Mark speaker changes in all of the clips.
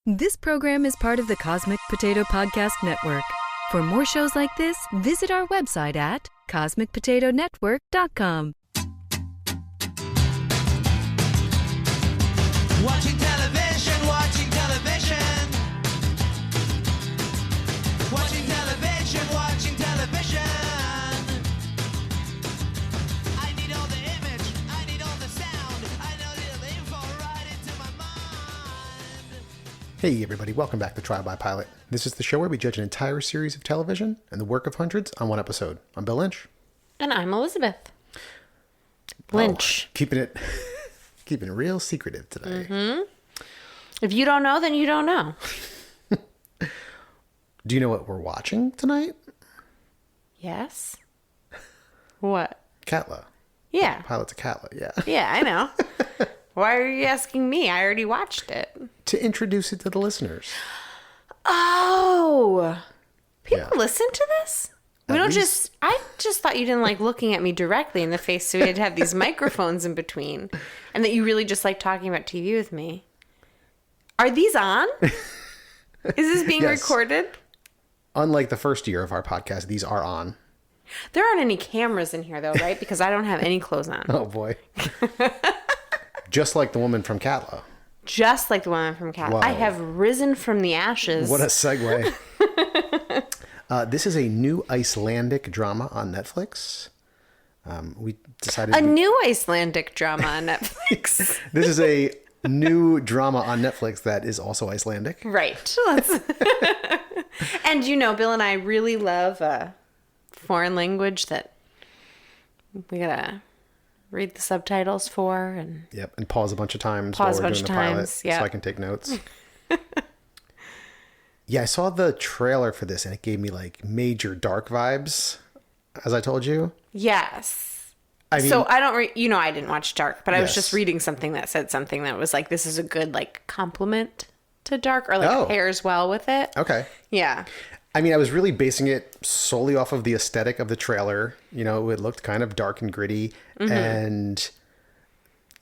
Speaker 1: This program is part of the Cosmic Potato Podcast Network. For more shows like this, visit our website at cosmicpotatonetwork.com.
Speaker 2: Watching television, watching television. Watching television, watching television. I need all the image, I need all the sound, I know the info right into my mind.
Speaker 3: Hey everybody, welcome back to Trial by Pilot. This is the show where we judge an entire series of television and the work of hundreds on one episode. I'm Bill Lynch.
Speaker 4: And I'm Elizabeth Lynch.
Speaker 3: Oh, keeping it real secretive today.
Speaker 4: Mm-hmm. If you don't know, then you don't know.
Speaker 3: Do you know what we're watching tonight?
Speaker 4: Yes. What?
Speaker 3: Katla.
Speaker 4: Yeah.
Speaker 3: Pilot to Katla, yeah.
Speaker 4: Yeah, I know. Why are you asking me? I already watched it.
Speaker 3: To introduce it to the listeners.
Speaker 4: Oh. People listen to this?
Speaker 3: I
Speaker 4: just thought you didn't like looking at me directly in the face, so we had to have these microphones in between. And that you really just like talking about TV with me. Are these on? Is this being recorded?
Speaker 3: Unlike the first year of our podcast, these are on.
Speaker 4: There aren't any cameras in here though, right? Because I don't have any clothes on.
Speaker 3: Oh boy. Just like the woman from Katla.
Speaker 4: Just like the woman from Katla.
Speaker 3: Wow.
Speaker 4: I have risen from the ashes.
Speaker 3: What a segue. This is a new Icelandic drama on Netflix. We decided...
Speaker 4: A new Icelandic drama on Netflix.
Speaker 3: This is a new drama on Netflix that is also Icelandic.
Speaker 4: Right. And you know, Bill and I really love a foreign language that we gotta read the subtitles for. And
Speaker 3: Yep, and pause a bunch of times while we're doing the pilot, so I can take notes. Yeah, I saw the trailer for this and it gave me like major Dark vibes, as I told you.
Speaker 4: Yes.
Speaker 3: I mean,
Speaker 4: so I don't, I didn't watch Dark, but I was
Speaker 3: Yes.
Speaker 4: just reading something that said something that was like, this is a good like compliment to Dark, or like pairs well with it.
Speaker 3: Okay.
Speaker 4: Yeah.
Speaker 3: I mean, I was really basing it solely off of the aesthetic of the trailer. You know, it looked kind of dark and gritty, and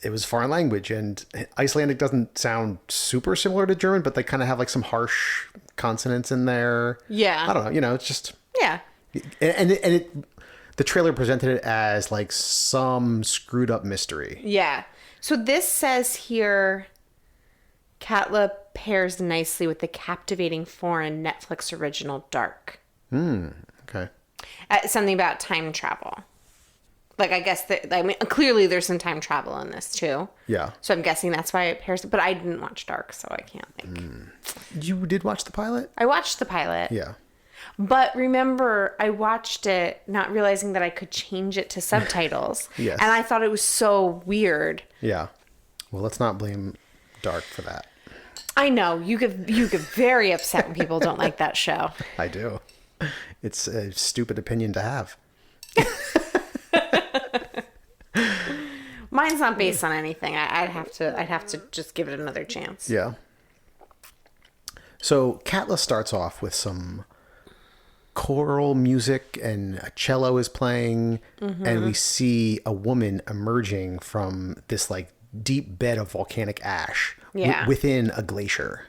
Speaker 3: it was foreign language, and Icelandic doesn't sound super similar to German, but they kind of have like some harsh consonants in there.
Speaker 4: Yeah.
Speaker 3: I don't know. You know, it's just...
Speaker 4: Yeah.
Speaker 3: The trailer presented it as like some screwed up mystery.
Speaker 4: Yeah. So this says here, Katla pairs nicely with the captivating foreign Netflix original Dark.
Speaker 3: Okay.
Speaker 4: Something about time travel. Like, I guess, clearly there's some time travel in this too.
Speaker 3: Yeah.
Speaker 4: So I'm guessing that's why it pairs. But I didn't watch Dark, so I can't think.
Speaker 3: You did watch the pilot?
Speaker 4: I watched the pilot.
Speaker 3: Yeah.
Speaker 4: But remember, I watched it not realizing that I could change it to subtitles.
Speaker 3: Yes.
Speaker 4: And I thought it was so weird.
Speaker 3: Yeah. Well, let's not blame Dark for that.
Speaker 4: I know. You get very upset when people don't like that show.
Speaker 3: I do. It's a stupid opinion to have.
Speaker 4: Mine's not based on anything. I'd have to just give it another chance.
Speaker 3: Yeah. So Katla starts off with some choral music and a cello is playing, and we see a woman emerging from this like deep bed of volcanic ash within a glacier.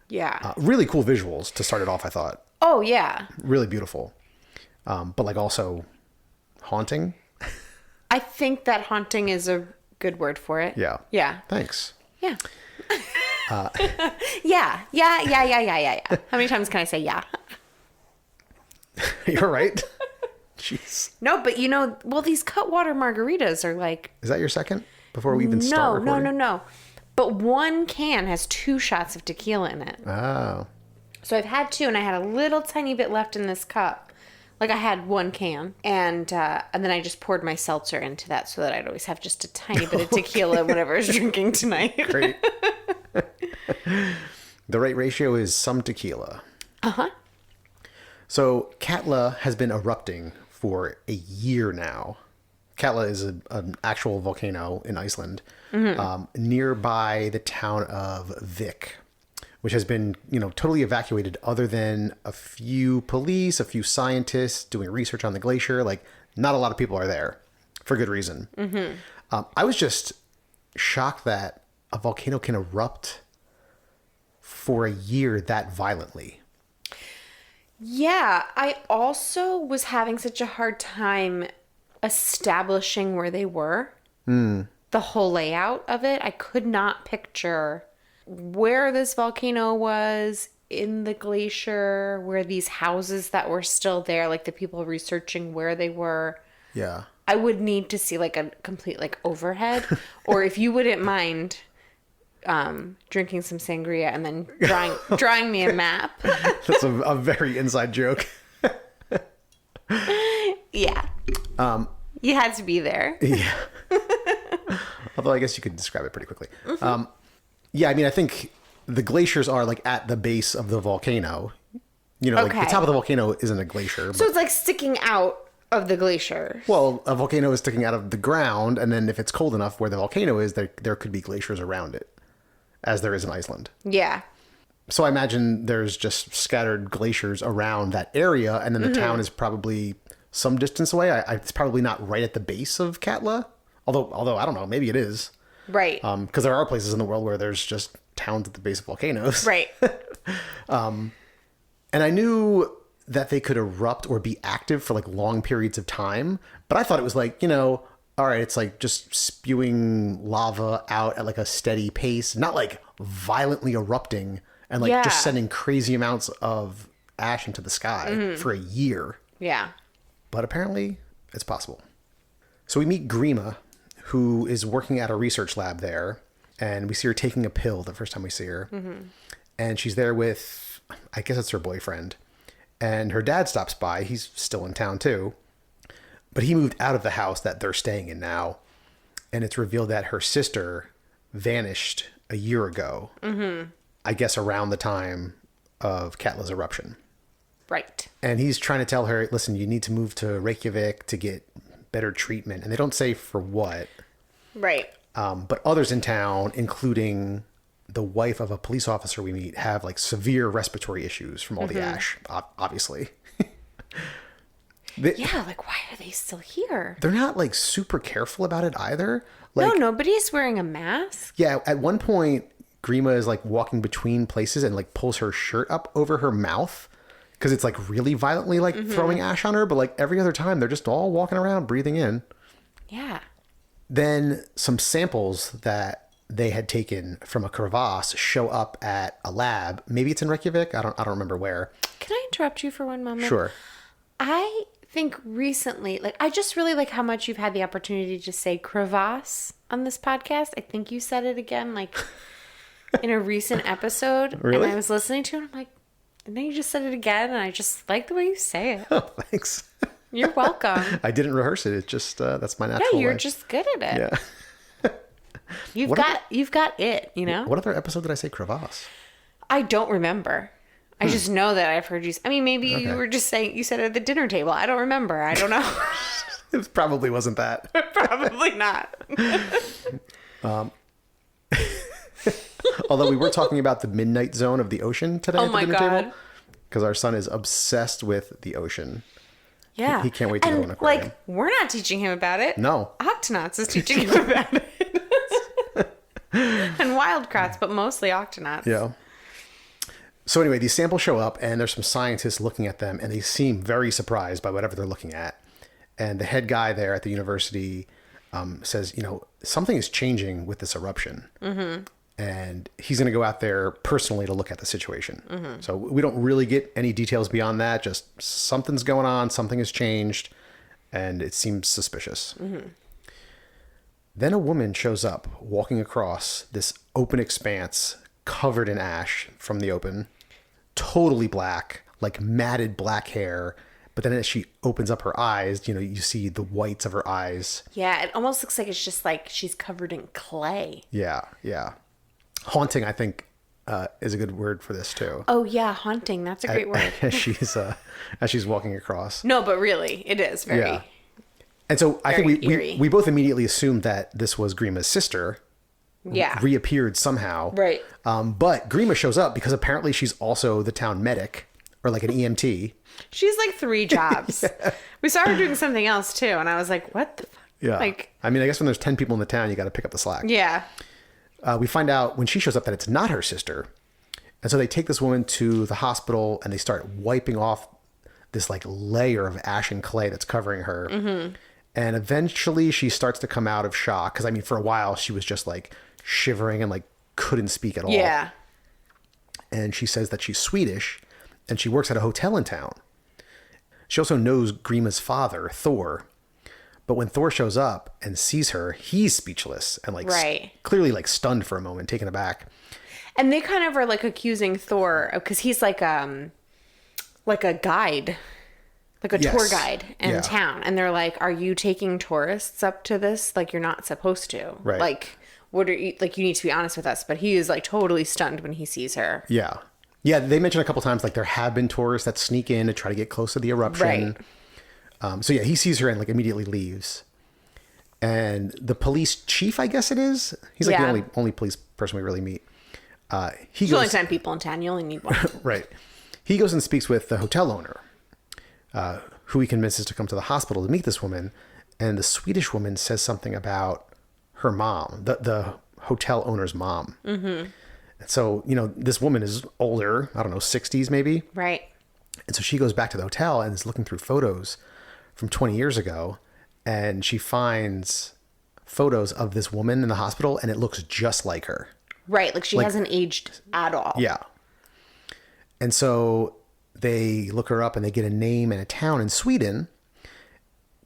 Speaker 4: Yeah.
Speaker 3: Really cool visuals to start it off, I thought.
Speaker 4: Oh, yeah.
Speaker 3: Really beautiful. But like also haunting.
Speaker 4: I think that haunting is a good word for it.
Speaker 3: Yeah.
Speaker 4: Yeah.
Speaker 3: Thanks.
Speaker 4: Yeah. Yeah. How many times can I say yeah?
Speaker 3: You're right. Jeez.
Speaker 4: No, but these Cutwater margaritas are like...
Speaker 3: Is that your second? Before we even start recording?
Speaker 4: No. But one can has 2 shots of tequila in it.
Speaker 3: Oh.
Speaker 4: So I've had 2, and I had a little tiny bit left in this cup. Like, I had 1 can, and then I just poured my seltzer into that so that I'd always have just a tiny bit of tequila whenever I was drinking tonight.
Speaker 3: Great. The right ratio is some tequila.
Speaker 4: Uh-huh.
Speaker 3: So Katla has been erupting for a year now. Katla is an actual volcano in Iceland, nearby the town of Vik, which has been, totally evacuated other than a few police, a few scientists doing research on the glacier. Like, not a lot of people are there for good reason. I was just shocked that a volcano can erupt for a year that violently.
Speaker 4: Yeah, I also was having such a hard time establishing where they were. The whole layout of it. I could not picture where this volcano was in the glacier, where these houses that were still there, like the people researching where they were.
Speaker 3: Yeah.
Speaker 4: I would need to see like a complete like overhead, or if you wouldn't mind drinking some sangria and then drawing me a map.
Speaker 3: That's a very inside joke.
Speaker 4: Yeah. You had to be there.
Speaker 3: Yeah. Although I guess you could describe it pretty quickly. Yeah, I mean, I think the glaciers are like at the base of the volcano. You know, like the
Speaker 4: Okay.
Speaker 3: top of the volcano isn't a glacier.
Speaker 4: So
Speaker 3: But,
Speaker 4: it's like sticking out of the glacier.
Speaker 3: well, a volcano is sticking out of the ground, and then if it's cold enough where the volcano is, there could be glaciers around it, as there is in Iceland.
Speaker 4: Yeah.
Speaker 3: So I imagine there's just scattered glaciers around that area, and then the town is probably some distance away. It's probably not right at the base of Katla, although I don't know, maybe it is.
Speaker 4: Right.
Speaker 3: Because there are places in the world where there's just towns at the base of volcanoes.
Speaker 4: Right.
Speaker 3: And I knew that they could erupt or be active for like long periods of time, but I thought it was like, you know, all right, it's like just spewing lava out at like a steady pace, not like violently erupting and like
Speaker 4: Yeah.
Speaker 3: just sending crazy amounts of ash into the sky for a year.
Speaker 4: Yeah.
Speaker 3: But apparently it's possible. So we meet Grima, who is working at a research lab there, and we see her taking a pill the first time we see her. And she's there with, I guess it's her boyfriend. And her dad stops by. He's still in town too. But he moved out of the house that they're staying in now. And it's revealed that her sister vanished a year ago. I guess around the time of Katla's eruption.
Speaker 4: Right.
Speaker 3: And he's trying to tell her, listen, you need to move to Reykjavik to get better treatment. And they don't say for what.
Speaker 4: Right.
Speaker 3: But others in town, including the wife of a police officer we meet, have like severe respiratory issues from all the ash, obviously.
Speaker 4: Yeah, like why are they still here?
Speaker 3: They're not like super careful about it either. Like,
Speaker 4: No, nobody's wearing a mask.
Speaker 3: yeah, at one point, Grima is like walking between places and like pulls her shirt up over her mouth because it's like really violently like throwing ash on her. But like every other time, they're just all walking around breathing in.
Speaker 4: Yeah.
Speaker 3: Then some samples that they had taken from a crevasse show up at a lab. Maybe it's in Reykjavik. I don't remember where.
Speaker 4: Can I interrupt you for one moment?
Speaker 3: Sure.
Speaker 4: I think recently, like, I just really like how much you've had the opportunity to say crevasse on this podcast. I think you said it again, like, in a recent episode.
Speaker 3: Really?
Speaker 4: And I was listening to it, and I'm like, and then you just said it again, and I just like the way you say it.
Speaker 3: Oh, thanks.
Speaker 4: You're welcome.
Speaker 3: I didn't rehearse it. It's just that's my natural
Speaker 4: Yeah, you're
Speaker 3: way.
Speaker 4: just good at it.
Speaker 3: Yeah.
Speaker 4: You've got it, you know?
Speaker 3: What other episode did I say crevasse?
Speaker 4: I don't remember. I just know that I've heard you. I mean, maybe you were just saying, you said it at the dinner table. I don't remember. I don't know.
Speaker 3: It probably wasn't that.
Speaker 4: Probably not.
Speaker 3: Although we were talking about the midnight zone of the ocean today
Speaker 4: Oh
Speaker 3: at the
Speaker 4: my
Speaker 3: dinner
Speaker 4: God.
Speaker 3: table. Because our son is obsessed with the ocein.
Speaker 4: Yeah.
Speaker 3: He can't wait to go to an aquarium.
Speaker 4: Like, we're not teaching him about it.
Speaker 3: No.
Speaker 4: Octonauts is teaching him about it. And Wildcrats, but mostly Octonauts.
Speaker 3: Yeah. So anyway, these samples show up and there's some scientists looking at them and they seem very surprised by whatever they're looking at. And the head guy there at the university says, you know, something is changing with this eruption. Mm-hmm. And he's going to go out there personally to look at the situation. Mm-hmm. So we don't really get any details beyond that. Just something's going on. Something has changed. And it seems suspicious. Mm-hmm. Then a woman shows up walking across this open expanse covered in ash from the open. Totally black, like matted black hair. But then as she opens up her eyes, you know, you see the whites of her eyes.
Speaker 4: Yeah, it almost looks like it's just like she's covered in clay.
Speaker 3: Yeah, yeah. Haunting, I think, is a good word for this too.
Speaker 4: Oh, yeah, haunting. That's a great word.
Speaker 3: As she's walking across.
Speaker 4: No, but really, it is very...
Speaker 3: Yeah. And so I think
Speaker 4: Very eerie.
Speaker 3: we both immediately assumed that this was Grima's sister.
Speaker 4: Yeah.
Speaker 3: Reappeared somehow.
Speaker 4: Right.
Speaker 3: But Grima shows up because apparently she's also the town medic or like an EMT.
Speaker 4: She's like 3 jobs. We saw her doing something else too, and I was like, what the fuck?
Speaker 3: Yeah.
Speaker 4: Like,
Speaker 3: I mean, I guess when there's 10 people in the town, you got to pick up the slack.
Speaker 4: yeah.
Speaker 3: We find out when she shows up that it's not her sister. And so they take this woman to the hospital and they start wiping off this like layer of ash and clay that's covering her. Mm-hmm. And eventually she starts to come out of shock. Because I mean, for a while she was just like shivering and like couldn't speak at all.
Speaker 4: Yeah.
Speaker 3: And she says that she's Swedish and she works at a hotel in town. She also knows Grima's father, Thor. But when Thor shows up and sees her, he's speechless and like clearly like stunned for a moment, taken aback.
Speaker 4: And they kind of are like accusing Thor because he's like a guide, like a tour guide in town. And they're like, are you taking tourists up to this? Like, you're not supposed to.
Speaker 3: Right.
Speaker 4: Like, what are you, like, you need to be honest with us. But he is like totally stunned when he sees her.
Speaker 3: Yeah. Yeah. They mentioned a couple times, like there have been tourists that sneak in to try to get close to the eruption. Right. So yeah, he sees her and like immediately leaves. And the police chief, I guess it is. He's like the only police person we really meet. He
Speaker 4: There's only 10 people in town. You only need one.
Speaker 3: Right. He goes and speaks with the hotel owner, who he convinces to come to the hospital to meet this woman. And the Swedish woman says something about her mom, the hotel owner's mom. Mm-hmm. And so, you know, this woman is older, I don't know, 60s maybe.
Speaker 4: Right.
Speaker 3: And so she goes back to the hotel and is looking through photos from 20 years ago. And she finds photos of this woman in the hospital and it looks just like her.
Speaker 4: Right, like she hasn't aged at all.
Speaker 3: Yeah. And so they look her up and they get a name and a town in Sweden.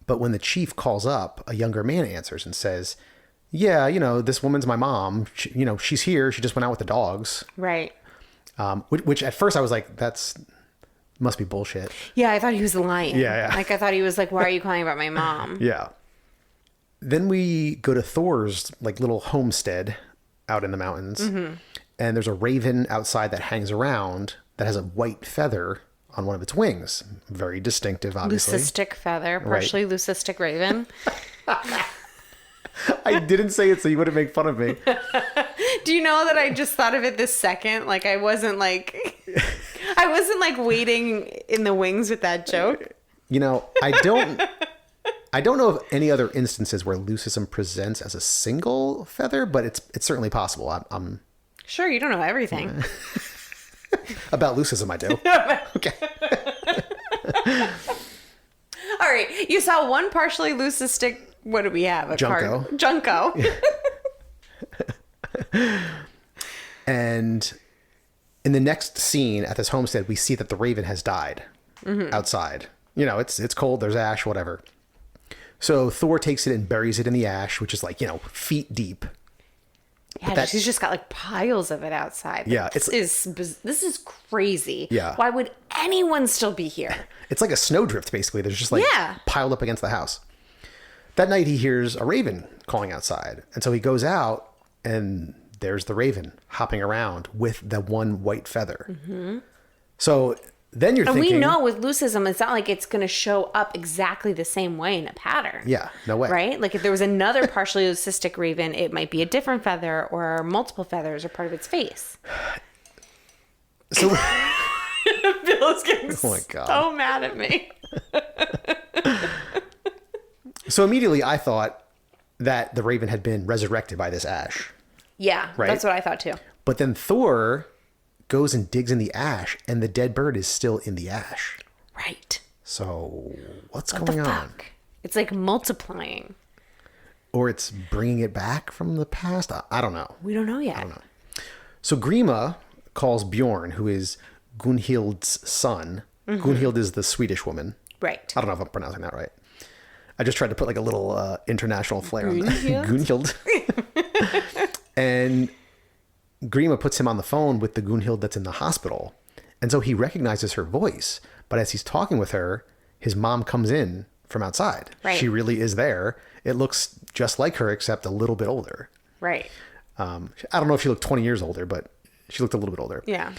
Speaker 3: But when the chief calls up, a younger man answers and says, yeah, you know, this woman's my mom. She, you know, she's here. She just went out with the dogs.
Speaker 4: Right.
Speaker 3: Which at first I was like, must be bullshit.
Speaker 4: Yeah, I thought he was lying.
Speaker 3: Yeah.
Speaker 4: Like, I thought he was like, why are you calling about my mom?
Speaker 3: Yeah. Then we go to Thor's like little homestead out in the mountains. Mm-hmm. And there's a raven outside that hangs around that has a white feather on one of its wings. Very distinctive, obviously.
Speaker 4: Leucistic feather, partially leucistic raven.
Speaker 3: I didn't say it so you wouldn't make fun of me.
Speaker 4: Do you know that I just thought of it this second? Like, I wasn't like waiting in the wings with that joke.
Speaker 3: You know, I don't know of any other instances where leucism presents as a single feather, but it's certainly possible. I'm
Speaker 4: sure you don't know everything.
Speaker 3: About leucism, I do. Okay.
Speaker 4: All right. You saw one partially leucistic. What do we have? Junco.
Speaker 3: And in the next scene at this homestead, we see that the raven has died outside. You know, it's cold. There's ash, whatever. So Thor takes it and buries it in the ash, which is like, you know, feet deep.
Speaker 4: Yeah, she's just got like piles of it outside.
Speaker 3: Yeah,
Speaker 4: this is crazy.
Speaker 3: Yeah.
Speaker 4: Why would anyone still be here?
Speaker 3: It's like a snowdrift, basically. There's just like piled up against the house. That night he hears a raven calling outside. And so he goes out and there's the raven hopping around with the one white feather. Mm-hmm. So then you're thinking...
Speaker 4: And we know with leucism, it's not like it's going to show up exactly the same way in a pattern.
Speaker 3: Yeah, no way.
Speaker 4: Right? Like if there was another partially leucistic raven, it might be a different feather or multiple feathers or part of its face.
Speaker 3: So...
Speaker 4: Bill's getting
Speaker 3: oh my God.
Speaker 4: so mad at me.
Speaker 3: So immediately I thought that the raven had been resurrected by this ash.
Speaker 4: Yeah,
Speaker 3: right?
Speaker 4: That's what I thought too.
Speaker 3: But then Thor goes and digs in the ash and the dead bird is still in the ash.
Speaker 4: Right.
Speaker 3: So what's
Speaker 4: what
Speaker 3: going
Speaker 4: the
Speaker 3: on?
Speaker 4: fuck? It's like multiplying.
Speaker 3: Or it's bringing it back from the past? I don't know.
Speaker 4: We don't know yet.
Speaker 3: I don't know. So Grima calls Bjorn, who is Gunhild's son. Mm-hmm. Gunhild is the Swedish woman.
Speaker 4: Right.
Speaker 3: I don't know if I'm pronouncing that right. I just tried to put like a little international flair on that.
Speaker 4: Gunhild?
Speaker 3: And Grima puts him on the phone with the Gunhild that's in the hospital. And so he recognizes her voice. But as he's talking with her, his mom comes in from outside.
Speaker 4: Right.
Speaker 3: She really is there. It looks just like her, except a little bit older.
Speaker 4: Right.
Speaker 3: I don't know if she looked 20 years older, but she looked a little bit older.
Speaker 4: Yeah.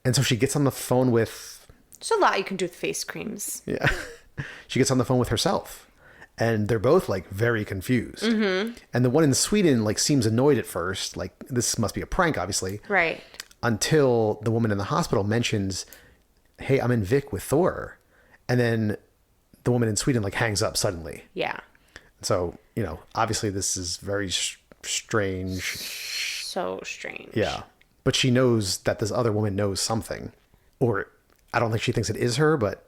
Speaker 3: And so she gets on the phone with...
Speaker 4: There's a lot you can do with face creams.
Speaker 3: Yeah. She gets on the phone with herself. And they're both like very confused. Mm-hmm. And the one in Sweden like seems annoyed at first. Like this must be a prank, obviously.
Speaker 4: Right.
Speaker 3: Until the woman in the hospital mentions, hey, I'm in Vic with Thor. And then the woman in Sweden like hangs up suddenly.
Speaker 4: Yeah.
Speaker 3: So, you know, obviously this is very strange.
Speaker 4: So strange.
Speaker 3: Yeah. but she knows that this other woman knows something. Or I don't think she thinks it is her, but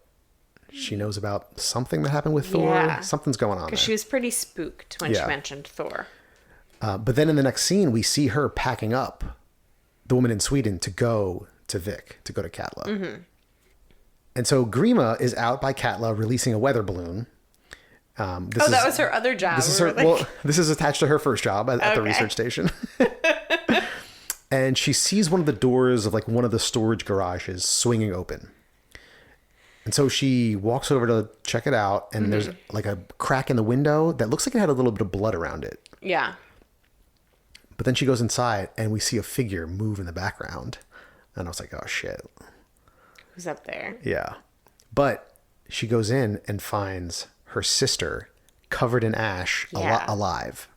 Speaker 3: she knows about something that happened with Thor.
Speaker 4: Yeah.
Speaker 3: Something's going on there.
Speaker 4: Because she was pretty spooked when she
Speaker 3: Yeah.
Speaker 4: mentioned Thor.
Speaker 3: But then in the next scene, we see her packing up, the woman in Sweden, to go to Vic, to go to Katla.
Speaker 4: Mm-hmm.
Speaker 3: And so Grima is out by Katla releasing a weather balloon.
Speaker 4: That was her other job.
Speaker 3: This is her. Well, this is attached to her first job at the
Speaker 4: Okay.
Speaker 3: research station. And she sees one of the doors of like one of the storage garages swinging open. And so she walks over to check it out, and there's like a crack in the window that looks like it had a little bit of blood around it.
Speaker 4: Yeah.
Speaker 3: But then she goes inside, and we see a figure move in the background. And I was like, oh, shit.
Speaker 4: Who's up there?
Speaker 3: Yeah. But she goes in and finds her sister covered in ash,
Speaker 4: Yeah.
Speaker 3: alive.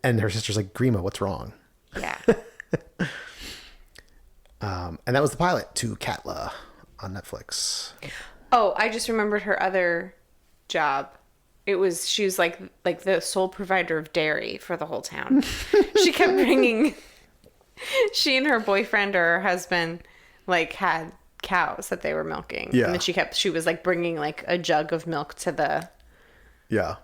Speaker 3: And her sister's like, Grima, what's wrong?
Speaker 4: Yeah.
Speaker 3: And that was the pilot to Katla on Netflix.
Speaker 4: Oh, I just remembered her other job. She was like the sole provider of dairy for the whole town. She kept bringing, she and her boyfriend or her husband like had cows that they were milking.
Speaker 3: Yeah.
Speaker 4: And then she was like bringing like a jug of milk to the,
Speaker 3: Yeah.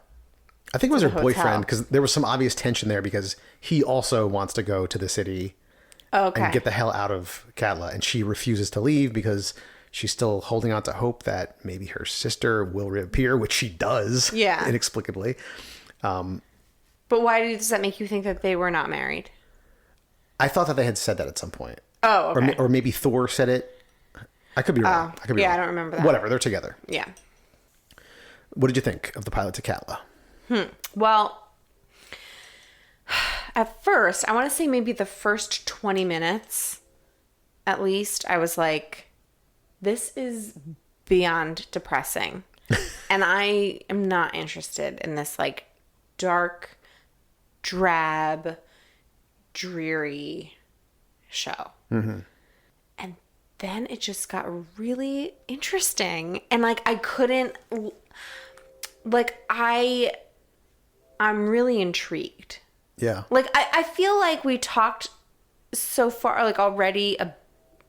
Speaker 3: I think it was her
Speaker 4: hotel.
Speaker 3: boyfriend, because there was some obvious tension there because he also wants to go to the city
Speaker 4: okay.
Speaker 3: and get the hell out of Katla. And she refuses to leave because she's still holding on to hope that maybe her sister will reappear, which she does.
Speaker 4: Yeah.
Speaker 3: Inexplicably.
Speaker 4: But why does that make you think that they were not married?
Speaker 3: I thought that they had said that at some point.
Speaker 4: Oh, okay.
Speaker 3: Or maybe Thor said it. I could be wrong. I could be
Speaker 4: yeah,
Speaker 3: wrong.
Speaker 4: I don't remember that.
Speaker 3: Whatever. They're together.
Speaker 4: Yeah.
Speaker 3: What did you think of the pilot to Katla?
Speaker 4: Well, at first, I want to say maybe the first 20 minutes, at least, I was like, this is beyond depressing. And I am not interested in this, like, dark, drab, dreary show. Mm-hmm. And then it just got really interesting. And, like, I couldn't... Like, I'm really intrigued.
Speaker 3: Yeah.
Speaker 4: Like, I feel like we talked so far, like, already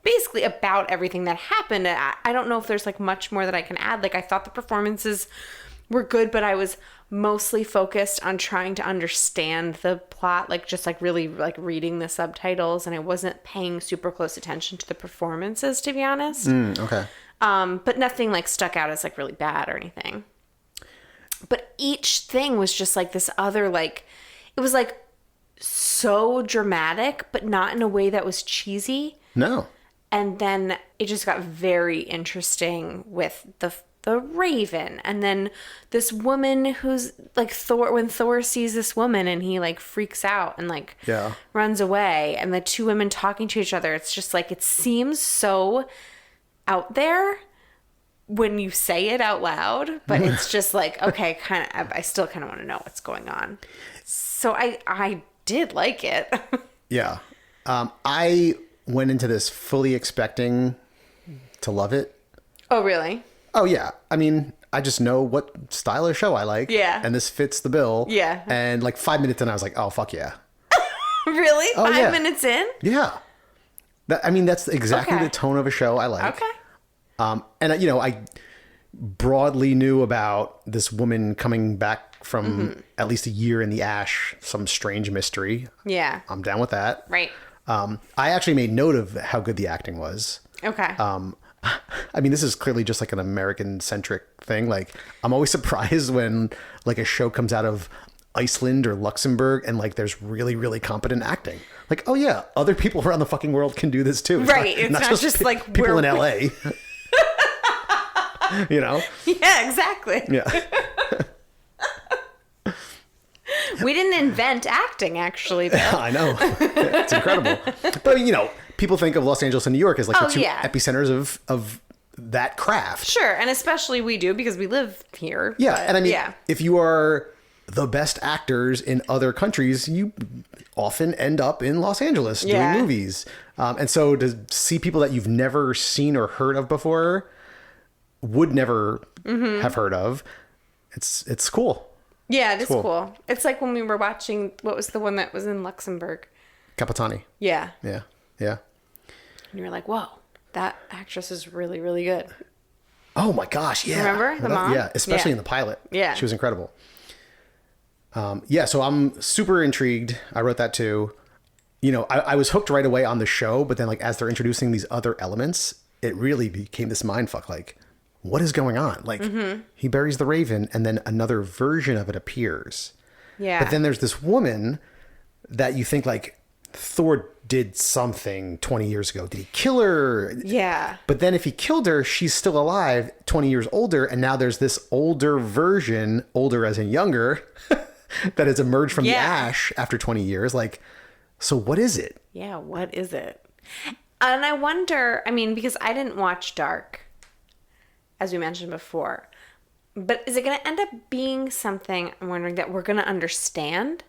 Speaker 4: basically about everything that happened. I don't know if there's, like, much more that I can add. Like, I thought the performances were good, but I was mostly focused on trying to understand the plot, like, just, like, really, like, reading the subtitles, and I wasn't paying super close attention to the performances, to be honest.
Speaker 3: Okay.
Speaker 4: But nothing, like, stuck out as, like, really bad or anything. But each thing was just like this other, like, it was like so dramatic, but not in a way that was cheesy.
Speaker 3: No.
Speaker 4: And then it just got very interesting with the Raven. And then this woman who's like Thor, when Thor sees this woman and he like freaks out and like
Speaker 3: Yeah.
Speaker 4: runs away, and the two women talking to each other. It's just like, it seems so out there when you say it out loud, but it's just like, okay, kind of, I still kind of want to know what's going on. So I did like it.
Speaker 3: Yeah. I went into this fully expecting to love it.
Speaker 4: Oh, really?
Speaker 3: Oh, yeah. I mean, I just know what style of show I like.
Speaker 4: Yeah.
Speaker 3: And this fits the bill.
Speaker 4: Yeah.
Speaker 3: And like 5 minutes in, I was like, oh, fuck yeah.
Speaker 4: Really?
Speaker 3: Oh,
Speaker 4: 5
Speaker 3: yeah.
Speaker 4: minutes in?
Speaker 3: Yeah. I mean, that's exactly
Speaker 4: Okay.
Speaker 3: the tone of a show I like.
Speaker 4: Okay.
Speaker 3: And, you know, I broadly knew about this woman coming back from at least a year in the ash, some strange mystery.
Speaker 4: Yeah.
Speaker 3: I'm down with that.
Speaker 4: Right.
Speaker 3: I actually made note of how good the acting was.
Speaker 4: Okay.
Speaker 3: I mean, this is clearly just like an American-centric thing. Like, I'm always surprised when like a show comes out of Iceland or Luxembourg and like there's really, really competent acting. Like, oh yeah, other people around the fucking world can do this too.
Speaker 4: Right. It's not just like
Speaker 3: people in
Speaker 4: we're-
Speaker 3: LA. You know?
Speaker 4: Yeah, exactly.
Speaker 3: Yeah.
Speaker 4: We didn't invent acting, actually, though.
Speaker 3: I know. It's incredible. But I mean, you know, people think of Los Angeles and New York as like the two
Speaker 4: yeah.
Speaker 3: epicenters of that craft.
Speaker 4: Sure, and especially we do because we live here.
Speaker 3: Yeah,
Speaker 4: but
Speaker 3: and I mean,
Speaker 4: yeah.
Speaker 3: if you are the best actors in other countries, you often end up in Los Angeles
Speaker 4: Yeah.
Speaker 3: doing movies. And so to see people that you've never seen or heard of before, would never have heard of, it's cool.
Speaker 4: Yeah, it is
Speaker 3: Cool.
Speaker 4: cool. It's like when we were watching, what was the one that was in Luxembourg?
Speaker 3: Capitani.
Speaker 4: Yeah.
Speaker 3: Yeah. Yeah.
Speaker 4: And you were like, whoa, that actress is really, really good.
Speaker 3: Oh my gosh. Yeah.
Speaker 4: Remember the mom?
Speaker 3: Yeah. Especially
Speaker 4: Yeah.
Speaker 3: in the pilot.
Speaker 4: Yeah.
Speaker 3: She was incredible. Yeah. So I'm super intrigued. I wrote that too. I was hooked right away on the show, but then like as they're introducing these other elements, it really became this mindfuck. Like, what is going on? Like, he buries the raven, and then another version of it appears.
Speaker 4: Yeah.
Speaker 3: But then there's this woman that you think like Thor did something 20 years ago. Did he kill her?
Speaker 4: Yeah.
Speaker 3: But then if he killed her, she's still alive, 20 years older, and now there's this older version, older as in younger, that has emerged from the ash after 20 years. Like, so what is it?
Speaker 4: Yeah, what is it? And I wonder, I mean, because I didn't watch Dark, as we mentioned before, but is it going to end up being something, I'm wondering, that we're going to understand?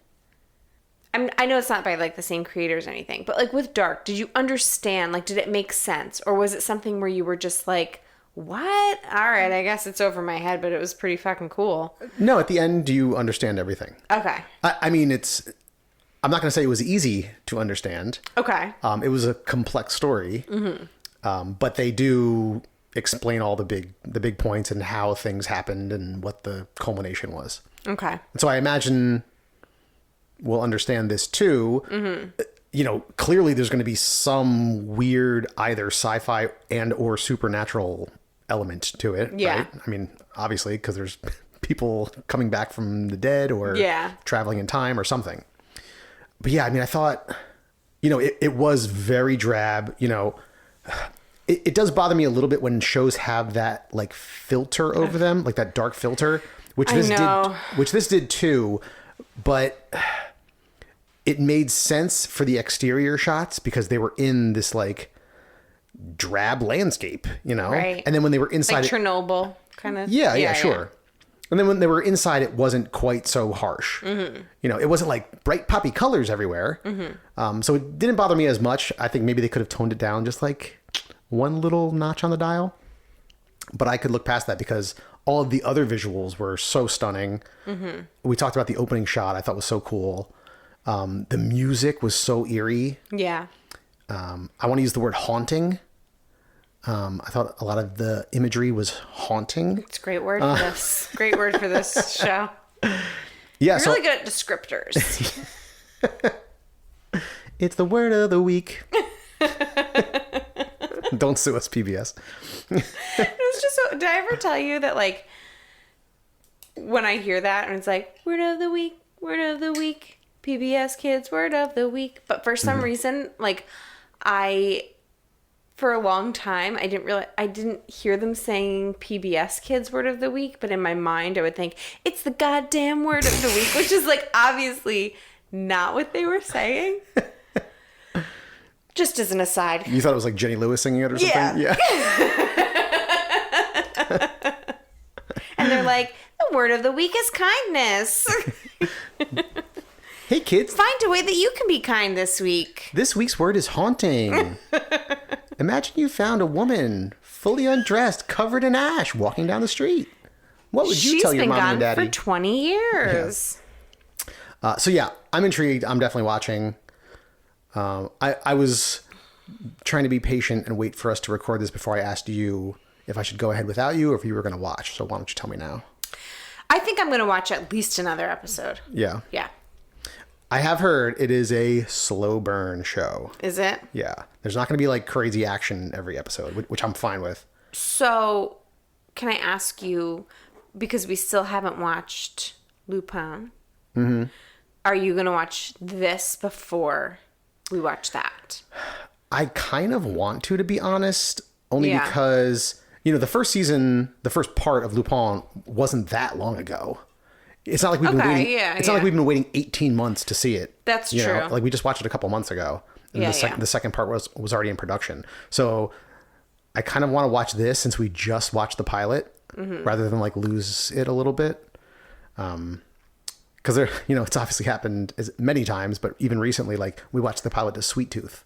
Speaker 4: I know it's not by like the same creators or anything, but like with Dark, did you understand? Like, did it make sense? Or was it something where you were just like, what? All right, I guess it's over my head, but it was pretty fucking cool.
Speaker 3: No, at the end, do you understand everything?
Speaker 4: Okay.
Speaker 3: I mean, I'm not going to say it was easy to understand.
Speaker 4: Okay.
Speaker 3: It was a complex story, but they do explain all the big points and how things happened and what the culmination was.
Speaker 4: Okay.
Speaker 3: And so I imagine we'll understand this too. Clearly there's going to be some weird either sci-fi and or supernatural element to it.
Speaker 4: Yeah.
Speaker 3: Right? I mean, obviously, because there's people coming back from the dead or traveling in time or something. But yeah, I mean, I thought, it was very drab. It does bother me a little bit when shows have that like filter over them, like that dark filter, which this did too. But it made sense for the exterior shots because they were in this like drab landscape,
Speaker 4: Right.
Speaker 3: And then when they were inside,
Speaker 4: Like Chernobyl kind of.
Speaker 3: yeah, sure. And then when they were inside, it wasn't quite so harsh. It wasn't like bright poppy colors everywhere. So it didn't bother me as much. I think maybe they could have toned it down just like one little notch on the dial. But I could look past that because all of the other visuals were so stunning. We talked about the opening shot. I thought was so cool. The music was so eerie.
Speaker 4: Yeah.
Speaker 3: I want to use the word haunting. I thought a lot of the imagery was haunting.
Speaker 4: It's a great word for this. Great word for this show.
Speaker 3: Yeah,
Speaker 4: You're really good at descriptors.
Speaker 3: It's the word of the week. Don't sue us, PBS.
Speaker 4: It was just so, did I ever tell you that like when I hear that and it's like word of the week, PBS Kids word of the week, but for some reason like for a long time, I didn't hear them saying PBS Kids word of the week, but in my mind, I would think it's the goddamn word of the week, which is like obviously not what they were saying. Just as an aside.
Speaker 3: You thought it was like Jenny Lewis singing it or something? Yeah.
Speaker 4: And they're like, the word of the week is kindness.
Speaker 3: Hey, kids.
Speaker 4: Find a way that you can be kind this week.
Speaker 3: This week's word is haunting. Imagine you found a woman fully undressed, covered in ash, walking down the street. What would you tell your mom and daddy?
Speaker 4: She's been gone for 20 years.
Speaker 3: Yeah. So yeah, I'm intrigued. I'm definitely watching. I was trying to be patient and wait for us to record this before I asked you if I should go ahead without you or if you were going to watch. So why don't you tell me now?
Speaker 4: I think I'm going to watch at least another episode.
Speaker 3: Yeah.
Speaker 4: Yeah.
Speaker 3: I have heard it is a slow burn show.
Speaker 4: Is it?
Speaker 3: Yeah. There's not going to be like crazy action every episode, which I'm fine with.
Speaker 4: So, can I ask you, because we still haven't watched Lupin, are you going to watch this before we watch that?
Speaker 3: I kind of want to be honest, only because, the first season, the first part of Lupin wasn't that long ago. It's not like we've been waiting. It's not like we've been waiting 18 months to see it.
Speaker 4: That's true.
Speaker 3: Like we just watched it a couple months ago. And the second part was already in production. So I kind of want to watch this since we just watched the pilot rather than like lose it a little bit. Because it's obviously happened many times, but even recently, like we watched the pilot to Sweet Tooth,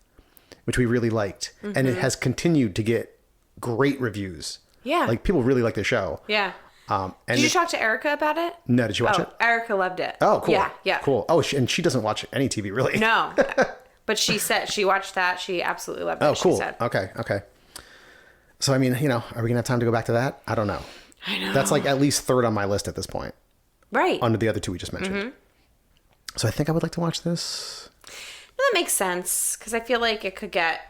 Speaker 3: which we really liked, and it has continued to get great reviews.
Speaker 4: Yeah,
Speaker 3: like people really like the show.
Speaker 4: Yeah.
Speaker 3: And
Speaker 4: did you talk to Erica about it?
Speaker 3: No, did you watch it?
Speaker 4: Erica loved it.
Speaker 3: Oh, cool.
Speaker 4: Yeah.
Speaker 3: Cool. Oh, and she doesn't watch any TV really.
Speaker 4: No. But she said she watched that. She absolutely loved it.
Speaker 3: Oh,
Speaker 4: she
Speaker 3: cool.
Speaker 4: said.
Speaker 3: Okay. So, I mean, are we going to have time to go back to that? I don't know.
Speaker 4: I know.
Speaker 3: That's like at least third on my list at this point,
Speaker 4: Right.
Speaker 3: under the other two we just mentioned.
Speaker 4: Mm-hmm.
Speaker 3: So I think I would like to watch this.
Speaker 4: No, that makes sense because I feel like it could get,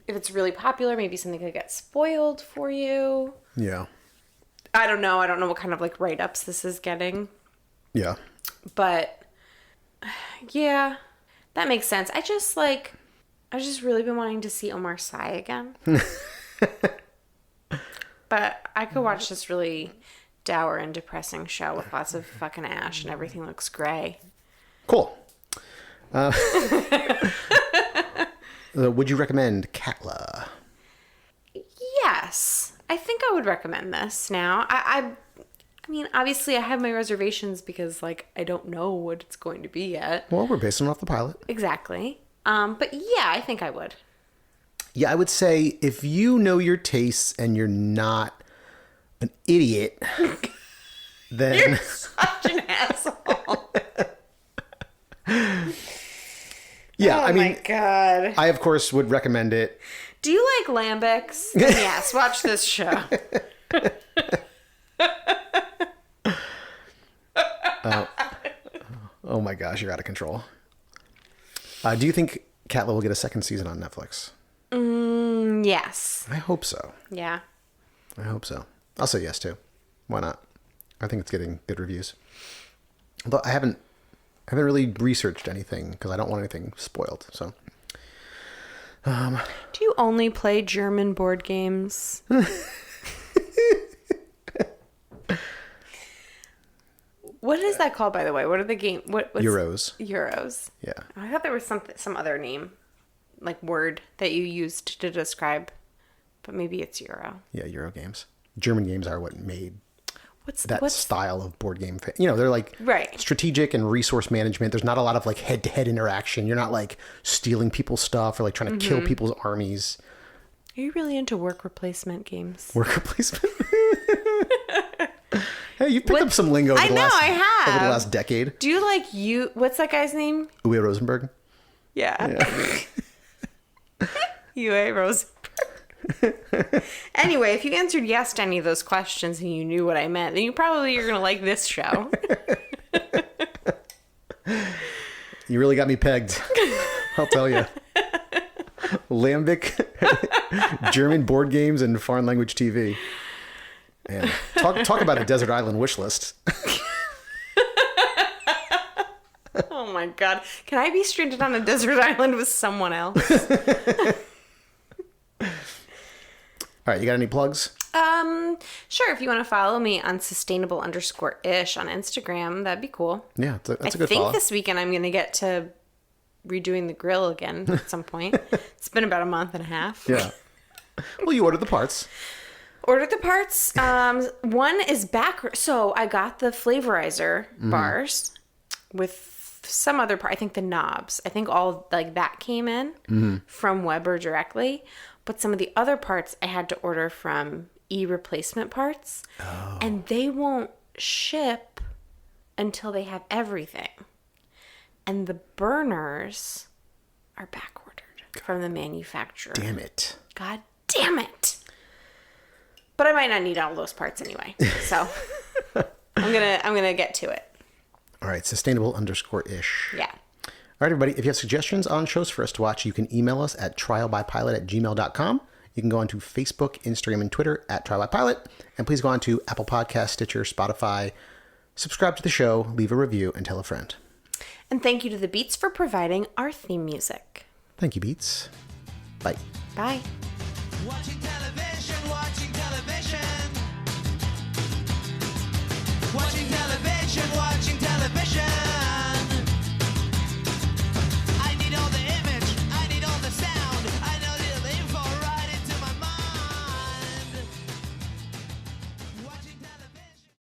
Speaker 4: if it's really popular, maybe something could get spoiled for you.
Speaker 3: Yeah.
Speaker 4: I don't know. I don't know what kind of like write-ups this is getting.
Speaker 3: Yeah.
Speaker 4: But yeah, that makes sense. I've just really been wanting to see Omar Sy again. But I could watch this really dour and depressing show with lots of fucking ash and everything looks gray.
Speaker 3: Cool. Would you recommend Katla?
Speaker 4: Yes. I think I would recommend this now. I mean, obviously I have my reservations because, like, I don't know what it's going to be yet.
Speaker 3: Well, we're basing it off the pilot.
Speaker 4: Exactly. But yeah, I think I would.
Speaker 3: Yeah, I would say if you know your tastes and you're not an idiot, then...
Speaker 4: You're such an asshole.
Speaker 3: Yeah,
Speaker 4: Oh
Speaker 3: I mean,
Speaker 4: my God.
Speaker 3: I, of course, would recommend it.
Speaker 4: Do you like lambics? Then yes, watch this show.
Speaker 3: Oh my gosh, you're out of control. Do you think Katla will get a second season on Netflix?
Speaker 4: Yes.
Speaker 3: I hope so.
Speaker 4: Yeah.
Speaker 3: I hope so. I'll say yes too. Why not? I think it's getting good reviews. Although I haven't really researched anything because I don't want anything spoiled. So.
Speaker 4: Do you only play German board games? What is that called, by the way? What are the game? What's
Speaker 3: Euros.
Speaker 4: Euros.
Speaker 3: Yeah.
Speaker 4: I thought there was some other name, like word that you used to describe, but maybe it's Euro.
Speaker 3: Yeah, Euro games. German games are what made
Speaker 4: What's
Speaker 3: that style of board game. They're like
Speaker 4: Right.
Speaker 3: strategic and resource management. There's not a lot of like head-to-head interaction. You're not like stealing people's stuff or like trying to kill people's armies.
Speaker 4: Are you really into work replacement games?
Speaker 3: Worker placement. Hey, you picked up some lingo over the last decade.
Speaker 4: Do you like you? What's that guy's name?
Speaker 3: Uwe Rosenberg.
Speaker 4: Yeah. UA Rosenberg. Anyway, if you answered yes to any of those questions and you knew what I meant, then you're going to like this show.
Speaker 3: You really got me pegged. I'll tell you. Lambic, German board games, and foreign language TV. Man, talk about a desert island wish list.
Speaker 4: Oh my God. Can I be stranded on a desert island with someone else?
Speaker 3: All right, you got any plugs?
Speaker 4: Sure. If you want to follow me on sustainable_ish on Instagram, that'd be cool.
Speaker 3: Yeah, that's a
Speaker 4: I
Speaker 3: good
Speaker 4: think
Speaker 3: follow.
Speaker 4: this weekend I'm going to get to redoing the grill again at some point. It's been about a month and a half.
Speaker 3: Yeah. Well, you ordered the parts.
Speaker 4: Ordered the parts. One is back. So I got the flavorizer bars with some other part. I think the knobs. I think all like that came in from Weber directly. But some of the other parts I had to order from replacement parts. Oh. And they won't ship until they have everything. And the burners are back ordered from the manufacturer.
Speaker 3: Damn it.
Speaker 4: God damn it. But I might not need all those parts anyway. So I'm gonna get to it.
Speaker 3: All right, sustainable_ish.
Speaker 4: Yeah.
Speaker 3: All right, everybody, if you have suggestions on shows for us to watch, you can email us at trialbypilot@gmail.com. You can go on to Facebook, Instagram, and Twitter at trialbypilot. And please go on to Apple Podcasts, Stitcher, Spotify. Subscribe to the show, leave a review, and tell a friend.
Speaker 4: And thank you to the Beats for providing our theme music.
Speaker 3: Thank you, Beats. Bye.
Speaker 4: Bye.
Speaker 2: Watching television.